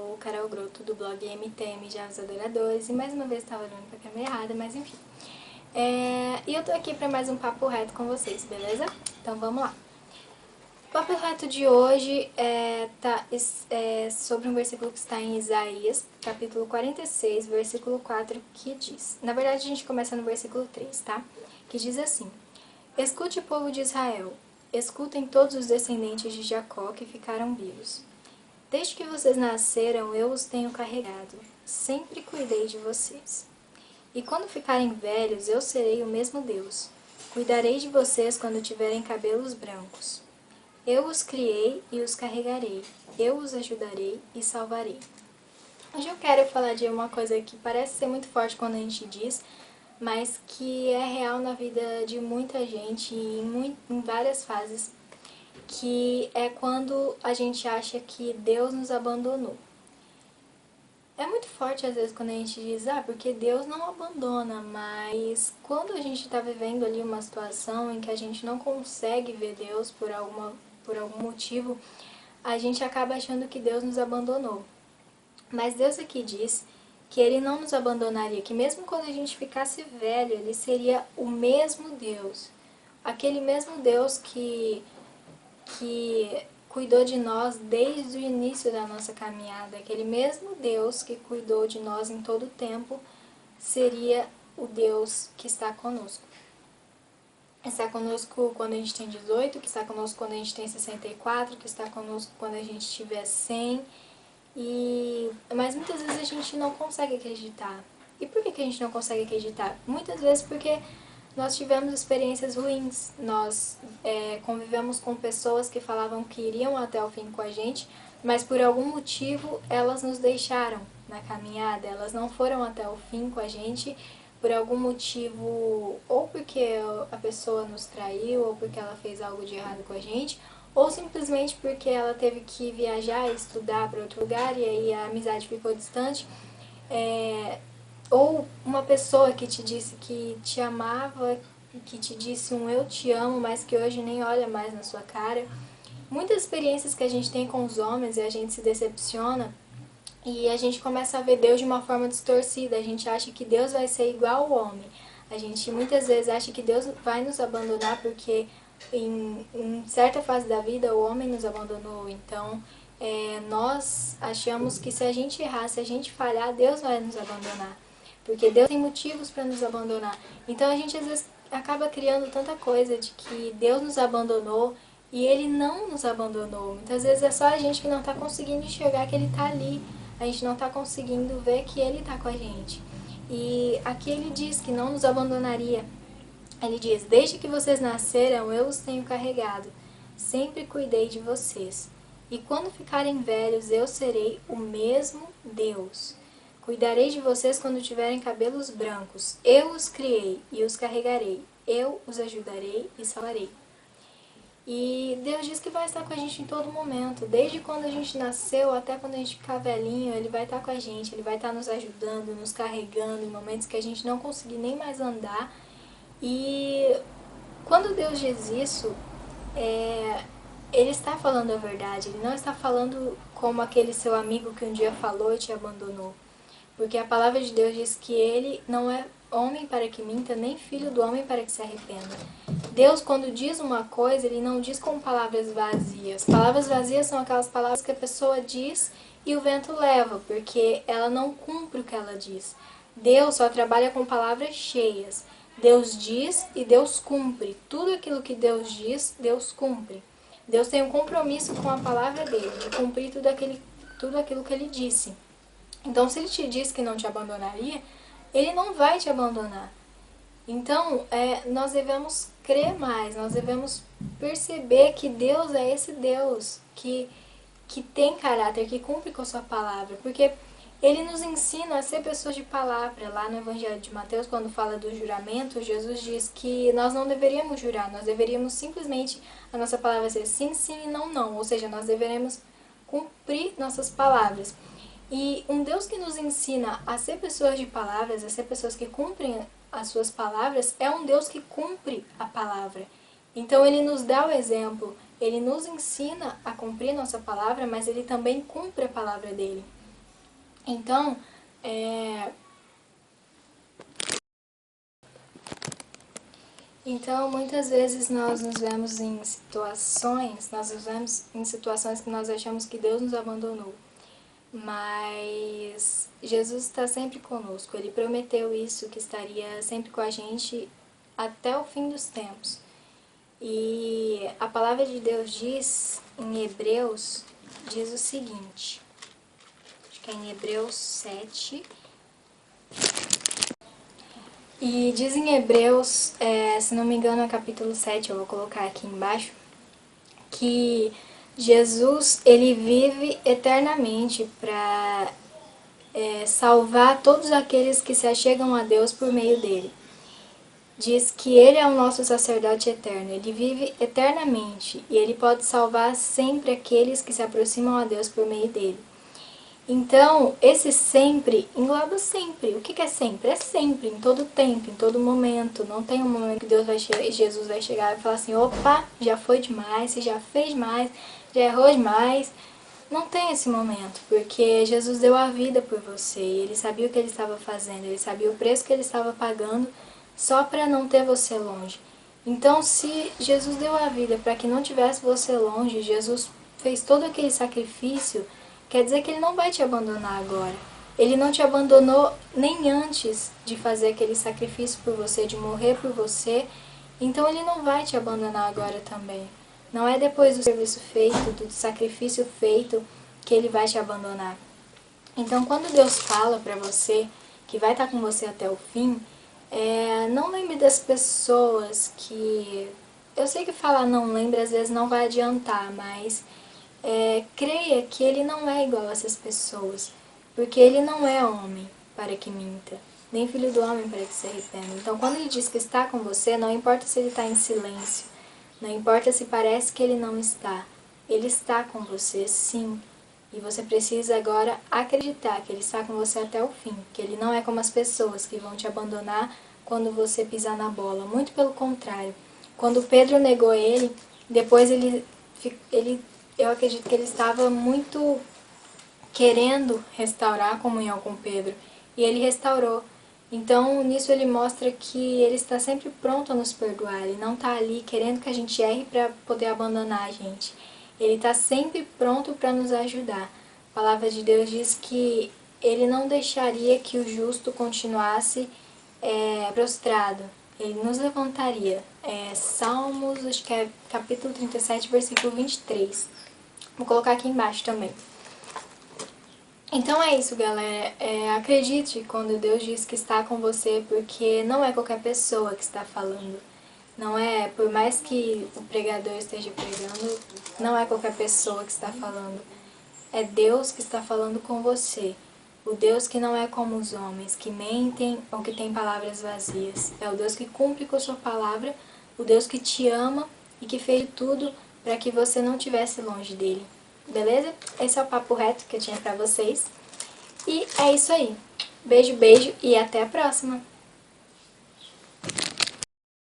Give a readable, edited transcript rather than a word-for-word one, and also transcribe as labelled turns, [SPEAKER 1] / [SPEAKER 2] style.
[SPEAKER 1] sou Carol Grotto do blog MTM de Aves Adoradores e mais uma vez estava olhando pra câmera errada, mas enfim. E eu tô aqui para mais um papo reto com vocês, beleza? Então vamos lá. O papo reto de hoje é sobre um versículo que está em Isaías, capítulo 46, versículo 4, que diz... Na verdade a gente começa no versículo 3, tá? Que diz assim: Escute, povo de Israel, escutem todos os descendentes de Jacó que ficaram vivos. Desde que vocês nasceram, eu os tenho carregado. Sempre cuidei de vocês. E quando ficarem velhos, eu serei o mesmo Deus. Cuidarei de vocês quando tiverem cabelos brancos. Eu os criei e os carregarei. Eu os ajudarei e salvarei. Hoje eu quero falar de uma coisa que parece ser muito forte quando a gente diz, mas que é real na vida de muita gente em várias fases, que é quando a gente acha que Deus nos abandonou. É muito forte às vezes quando a gente diz, porque Deus não abandona, mas quando a gente está vivendo ali uma situação em que a gente não consegue ver Deus por algum motivo, a gente acaba achando que Deus nos abandonou. Mas Deus aqui diz que Ele não nos abandonaria, que mesmo quando a gente ficasse velho, Ele seria o mesmo Deus. Aquele mesmo Deus que cuidou de nós desde o início da nossa caminhada, aquele mesmo Deus que cuidou de nós em todo o tempo, seria o Deus que está conosco. Está conosco quando a gente tem 18, que está conosco quando a gente tem 64, que está conosco quando a gente tiver 100, mas muitas vezes a gente não consegue acreditar. E por que a gente não consegue acreditar? Muitas vezes porque nós tivemos experiências ruins, nós convivemos com pessoas que falavam que iriam até o fim com a gente, mas por algum motivo elas nos deixaram na caminhada, elas não foram até o fim com a gente, por algum motivo, ou porque a pessoa nos traiu, ou porque ela fez algo de errado com a gente, ou simplesmente porque ela teve que viajar e estudar para outro lugar e aí a amizade ficou distante. Ou uma pessoa que te disse que te amava, que te disse um eu te amo, mas que hoje nem olha mais na sua cara. Muitas experiências que a gente tem com os homens e a gente se decepciona e a gente começa a ver Deus de uma forma distorcida. A gente acha que Deus vai ser igual ao homem. A gente muitas vezes acha que Deus vai nos abandonar porque em certa fase da vida o homem nos abandonou. Então nós achamos que se a gente errar, se a gente falhar, Deus vai nos abandonar. Porque Deus tem motivos para nos abandonar. Então a gente às vezes acaba criando tanta coisa de que Deus nos abandonou e Ele não nos abandonou. Muitas vezes é só a gente que não está conseguindo enxergar que Ele está ali. A gente não está conseguindo ver que Ele está com a gente. E aqui Ele diz que não nos abandonaria. Ele diz, desde que vocês nasceram, eu os tenho carregado. Sempre cuidei de vocês. E quando ficarem velhos, eu serei o mesmo Deus. Cuidarei de vocês quando tiverem cabelos brancos. Eu os criei e os carregarei. Eu os ajudarei e salvarei. E Deus diz que vai estar com a gente em todo momento. Desde quando a gente nasceu até quando a gente ficar velhinho, Ele vai estar com a gente. Ele vai estar nos ajudando, nos carregando em momentos que a gente não conseguir nem mais andar. E quando Deus diz isso, Ele está falando a verdade. Ele não está falando como aquele seu amigo que um dia falou e te abandonou. Porque a palavra de Deus diz que Ele não é homem para que minta, nem filho do homem para que se arrependa. Deus, quando diz uma coisa, Ele não diz com palavras vazias. Palavras vazias são aquelas palavras que a pessoa diz e o vento leva, porque ela não cumpre o que ela diz. Deus só trabalha com palavras cheias. Deus diz e Deus cumpre. Tudo aquilo que Deus diz, Deus cumpre. Deus tem um compromisso com a palavra dele, de cumprir tudo aquilo que Ele disse. Então, se Ele te diz que não te abandonaria, Ele não vai te abandonar. Então, nós devemos crer mais, nós devemos perceber que Deus é esse Deus que tem caráter, que cumpre com a sua palavra. Porque Ele nos ensina a ser pessoas de palavra. Lá no Evangelho de Mateus, quando fala do juramento, Jesus diz que nós não deveríamos jurar, nós deveríamos simplesmente, a nossa palavra ser sim, sim e não, não. Ou seja, nós deveremos cumprir nossas palavras. E um Deus que nos ensina a ser pessoas de palavras, a ser pessoas que cumprem as suas palavras, é um Deus que cumpre a palavra. Então Ele nos dá o exemplo, Ele nos ensina a cumprir nossa palavra, mas Ele também cumpre a palavra dEle. Então, muitas vezes nós nos vemos em situações que nós achamos que Deus nos abandonou. Mas Jesus está sempre conosco. Ele prometeu isso, que estaria sempre com a gente até o fim dos tempos. E a palavra de Deus diz em Hebreus, diz o seguinte, acho que é em Hebreus 7, e diz em Hebreus, se não me engano é capítulo 7, eu vou colocar aqui embaixo, que Jesus, ele vive eternamente para salvar todos aqueles que se achegam a Deus por meio dele. Diz que ele é o nosso sacerdote eterno, ele vive eternamente e ele pode salvar sempre aqueles que se aproximam a Deus por meio dele. Então, esse sempre engloba sempre. O que é sempre? É sempre, em todo tempo, em todo momento. Não tem um momento que Jesus vai chegar e falar assim, opa, já foi demais, você já fez demais, já errou demais. Não tem esse momento, porque Jesus deu a vida por você, ele sabia o que ele estava fazendo, ele sabia o preço que ele estava pagando só para não ter você longe. Então, se Jesus deu a vida para que não tivesse você longe, Jesus fez todo aquele sacrifício, quer dizer que ele não vai te abandonar agora. Ele não te abandonou nem antes de fazer aquele sacrifício por você, de morrer por você, então ele não vai te abandonar agora também. Não é depois do serviço feito, do sacrifício feito, que ele vai te abandonar. Então, quando Deus fala para você que vai estar com você até o fim, não lembre das pessoas que... Eu sei que falar não lembre às vezes não vai adiantar, mas creia que ele não é igual a essas pessoas, porque ele não é homem para que minta, nem filho do homem para que se arrependa. Então, quando ele diz que está com você, não importa se ele está em silêncio, não importa se parece que ele não está, ele está com você sim. E você precisa agora acreditar que ele está com você até o fim, que ele não é como as pessoas que vão te abandonar quando você pisar na bola. Muito pelo contrário. Quando Pedro negou ele, depois eu acredito que ele estava muito querendo restaurar a comunhão com Pedro. E ele restaurou. Então, nisso ele mostra que ele está sempre pronto a nos perdoar. Ele não está ali querendo que a gente erre para poder abandonar a gente. Ele está sempre pronto para nos ajudar. A palavra de Deus diz que ele não deixaria que o justo continuasse prostrado. Ele nos levantaria. Salmos, acho que é capítulo 37, versículo 23. Vou colocar aqui embaixo também. Então é isso, galera. Acredite quando Deus diz que está com você, porque não é qualquer pessoa que está falando. Não é, por mais que o pregador esteja pregando, não é qualquer pessoa que está falando. É Deus que está falando com você. O Deus que não é como os homens, que mentem ou que têm palavras vazias. É o Deus que cumpre com a sua palavra, o Deus que te ama e que fez tudo para que você não estivesse longe dele. Beleza? Esse é o papo reto que eu tinha pra vocês. E é isso aí. Beijo, beijo e até a próxima!